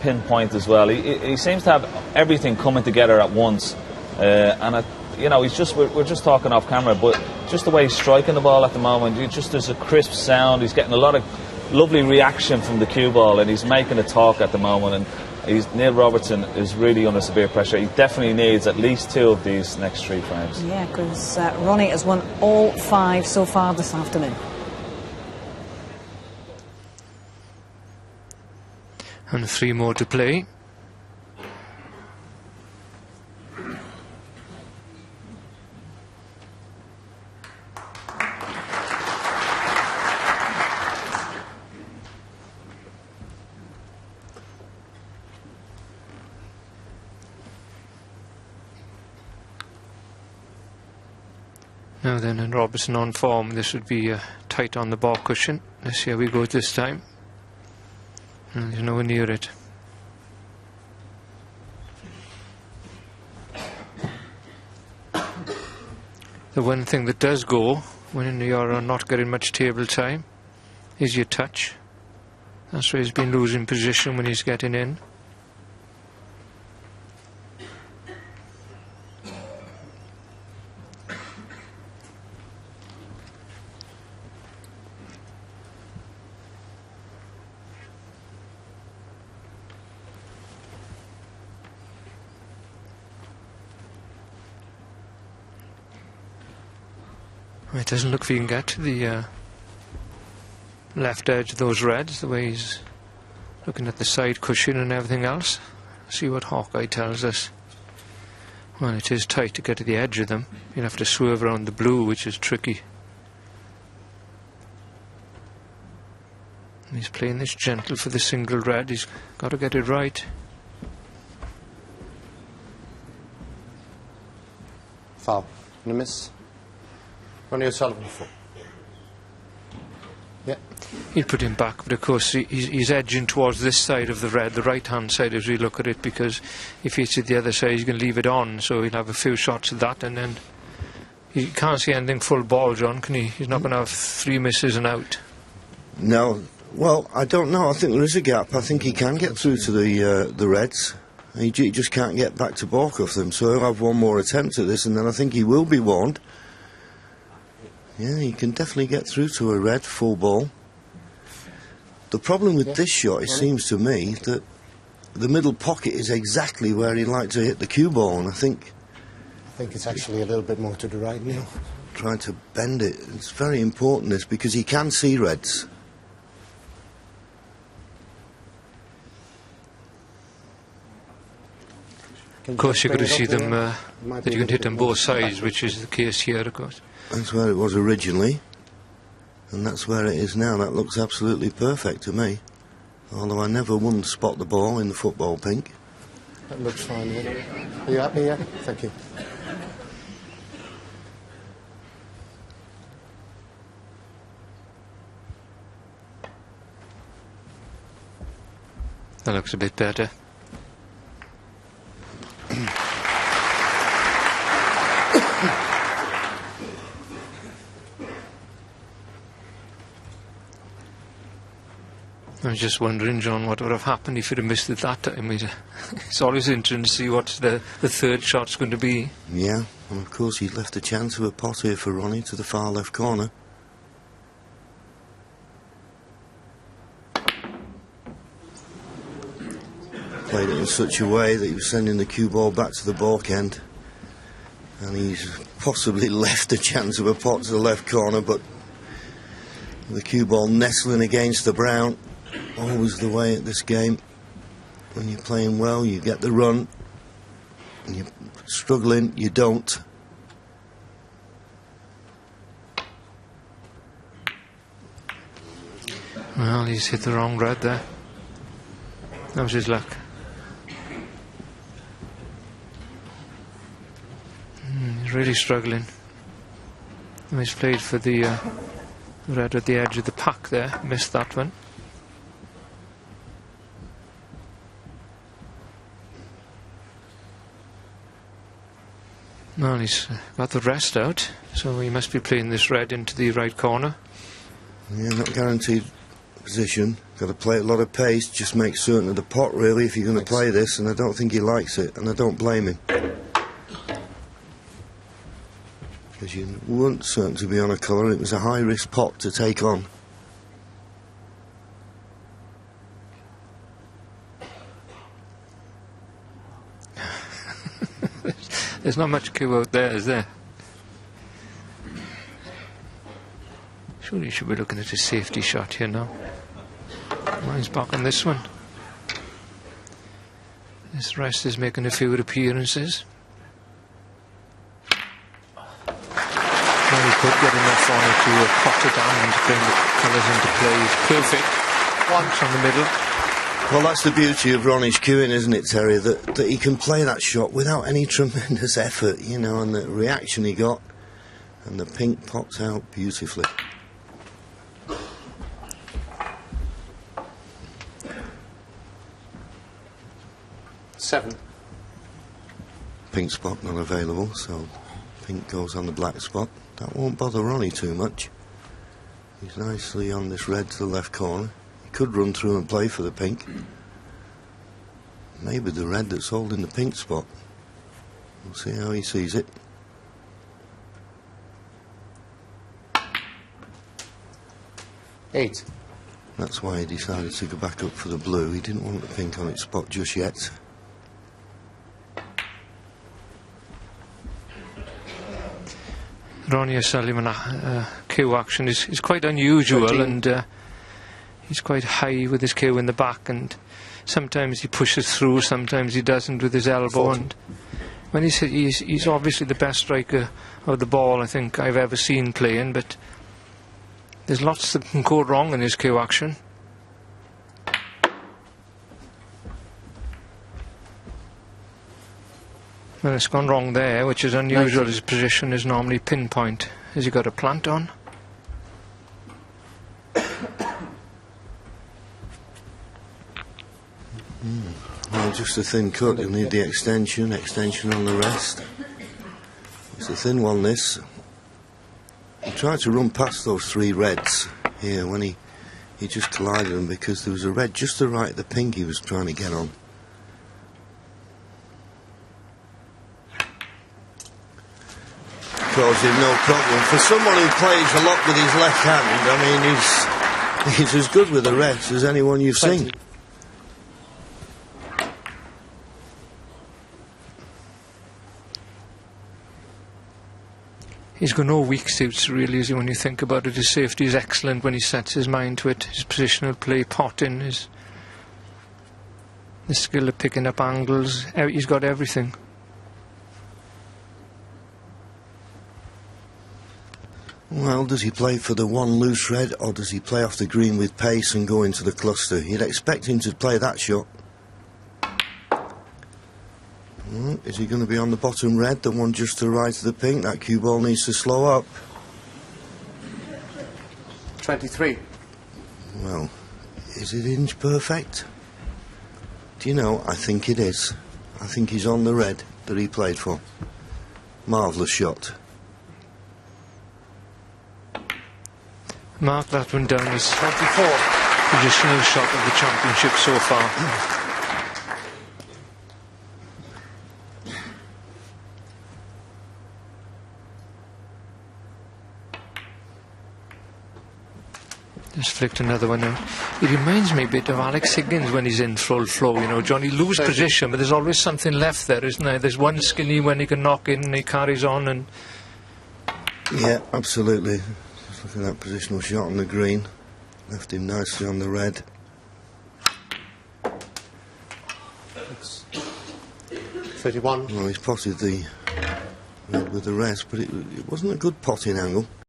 pinpoint as well. He seems to have everything coming together at once, and you know, we're just talking off camera, but just the way he's striking the ball at the moment, there's a crisp sound. He's getting a lot of lovely reaction from the cue ball, and he's making a talk at the moment. And Neil Robertson is really under severe pressure. He definitely needs at least 2 of these next 3 frames. Yeah, because Ronnie has won all 5 so far this afternoon. And 3 more to play. Now then, and Robertson on form, this would be tight on the ball cushion. Let's see how we go this time. And he's nowhere near it. The one thing that does go when you're not getting much table time is your touch. That's where he's been losing position when he's getting in. It doesn't look if he can get to the left edge of those reds, the way he's looking at the side cushion and everything else. See what Hawkeye tells us. Well, it is tight to get to the edge of them. You'll have to swerve around the blue, which is tricky. And he's playing this gentle for the single red. He's got to get it right. Foul. And a miss. Ronnie O'Sullivan. Yeah. He'll put him back, but of course he's edging towards this side of the red, the right-hand side as we look at it, because if he's at the other side, he's going to leave it on, so he'll have a few shots of that, and then he can't see anything full ball, John, can he? He's not going to have 3 misses and out. No. Well, I don't know. I think there is a gap. I think he can get through to the reds. He just can't get back to balk off them, so he'll have one more attempt at this, and then I think he will be warned. Yeah, he can definitely get through to a red full ball. The problem with this shot, it seems to me, that the middle pocket is exactly where he'd like to hit the cue ball, and I think it's actually a little bit more to the right now. Trying to bend it, it's very important, this, because he can see reds. Of course, you've got to see them, that you can hit on both sides, which is the case here, of course. That's where it was originally, and that's where it is now. That looks absolutely perfect to me. Although I never won spot the ball in the football pink. That looks fine. Are you happy? Yeah? Thank you. That looks a bit better. I was just wondering, John, what would have happened if he'd have missed it that time. It's always interesting to see what the third shot's going to be. Yeah, and of course he'd left a chance of a pot here for Ronnie to the far left corner. Played it in such a way that he was sending the cue ball back to the balk end, and he's possibly left a chance of a pot to the left corner, but the cue ball nestling against the brown. Always the way at this game. When you're playing well, you get the run. When you're struggling, you don't. Well, he's hit the wrong red there. That was his luck. He's really struggling. He's played for the red at the edge of the pack there. Missed that one. Well, he's got the rest out, so he must be playing this red into the right corner. Yeah, not guaranteed position. Got to play a lot of pace, just make certain of the pot really if you're going to play this, and I don't think he likes it, and I don't blame him. Because you weren't certain to be on a colour, it was a high risk pot to take on. There's not much Q out there, is there? Surely you should be looking at a safety shot here now. Mine's back on this one. This rest is making a few appearances. Well, he could get enough on it to pot it down and bring the colours into play. It's perfect. Once on the middle. Well, that's the beauty of Ronnie's cueing, isn't it, Terry? That he can play that shot without any tremendous effort, you know, and the reaction he got, and the pink popped out beautifully. Seven. Pink spot not available, so pink goes on the black spot. That won't bother Ronnie too much. He's nicely on this red to the left corner. He could run through and play for the pink. Maybe the red that's holding the pink spot. We'll see how he sees it. Eight. That's why he decided to go back up for the blue. He didn't want the pink on its spot just yet. Ronnie O'Sullivan Q action is quite unusual, 13. and he's quite high with his Q in the back, and sometimes he pushes through, sometimes he doesn't with his elbow. 14. And when he's obviously the best striker of the ball I think I've ever seen playing, but there's lots that can go wrong in his Q action. Well, it's gone wrong there, which is unusual. His position is normally pinpoint. Has he got a plant on? Well, just a thin cut. You'll need the extension on the rest. It's a thin one, this. He tried to run past those three reds here when he just collided them, because there was a red just to the right of the pink he was trying to get on. Caused him no problem. For someone who plays a lot with his left hand, I mean, he's as good with the reds as anyone you've 20. seen. He's got no weak suits, really, is he, when you think about it. His safety is excellent when he sets his mind to it. His positional play, potting, his skill of picking up angles. He's got everything. Well, does he play for the one loose red, or does he play off the green with pace and go into the cluster? You'd expect him to play that shot. Is he going to be on the bottom red, the one just to the right of the pink? That cue ball needs to slow up. 23. Well, is it inch perfect? Do you know, I think it is. I think he's on the red that he played for. Marvellous shot. Mark that one down as 24. positional shot of the championship so far. Just flicked another one out. He reminds me a bit of Alex Higgins when he's in full flow, you know, John. He loses position, but there's always something left there, isn't there? There's one skinny when he can knock in and he carries on. And Yeah, absolutely. Just look at that positional shot on the green. Left him nicely on the red. 31. Well, he's potted the red with the rest, but it wasn't a good potting angle.